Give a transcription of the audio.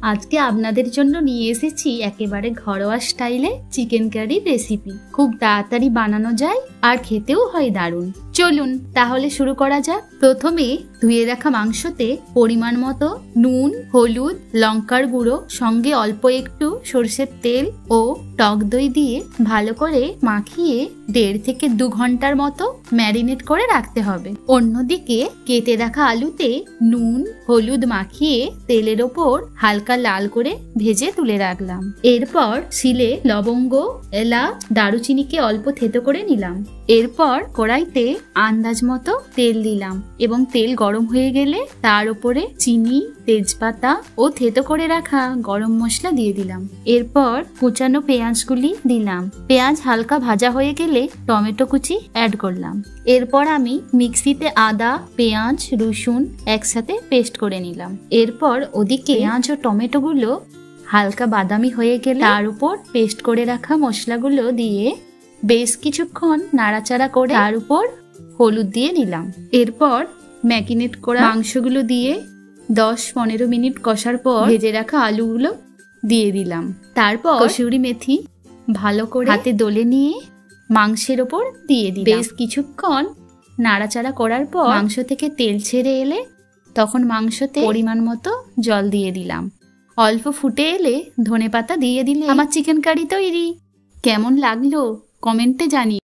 আজকে আপনাদের জন্য নিয়ে এসেছি একেবারে ঘরোয়া স্টাইলে চিকেন কারি রেসিপি। খুব তাড়াতাড়ি বানানো যায় আর খেতেও হয় দারুণ। চলুন তাহলে শুরু করা যাক। প্রথমে ধুয়ে রাখা মাংসতে পরিমাণ মতো নুন, হলুদ, লঙ্কার গুঁড়ো সঙ্গে অল্প একটু সরষের তেল ও টক দই দিয়ে ভালো করে মাখিয়ে 1.5 থেকে 2 ঘন্টার মতো ম্যারিনেট করে রাখতে হবে। অন্যদিকে কেটে রাখা আলুতে নুন, হলুদ মাখিয়ে তেলের ওপর হালকা লাল করে ভেজে তুলে রাখলাম। এরপর শিলে লবঙ্গ, এলাচ, দারুচিনিকে অল্প থেতো করে নিলাম। এরপর কড়াইতে আন্দাজ মতো তেল দিলাম এবং তেল গরম হয়ে গেলে তার উপরে চিনি, তেজপাতা ও থেতো করে রাখা গরম মশলা দিয়ে দিলাম। এরপর কুচানো পেঁয়াজগুলি দিলাম। পেঁয়াজ হালকা ভাজা হয়ে গেলে টমেটো কুচি অ্যাড করলাম। এরপর আমি মিক্সিতে আদা, পেঁয়াজ, রসুন একসাথে পেস্ট করে নিলাম। এরপর ওদিকে পেঁয়াজ ও টমেটোগুলো হালকা বাদামি হয়ে গেলে তার উপর পেস্ট করে রাখা মশলাগুলো দিয়ে বেশ কিছুক্ষণ নাড়াচাড়া করে তার উপর হলুদ দিয়ে নিলাম। এরপর ম্যারিনেট করা মাংসগুলো দিয়ে 10-15 মিনিট কষার পর ভেজে রাখা আলুগুলো দিয়ে দিলাম। তারপর কসুরি মেথি ভালো করে হাতে দলে নিয়ে মাংসের ওপর দিয়ে দিলাম। বেশ কিছুক্ষণ নাড়াচাড়া করার পর মাংস থেকে তেল ছেড়ে এলে তখন মাংসতে পরিমাণ মতো জল দিয়ে দিলাম। অল্প ফুটে এলে ধনেপাতা দিয়ে দিলে আমার চিকেন কারি তৈরি। কেমন লাগলো কমেন্টে জানিয়ে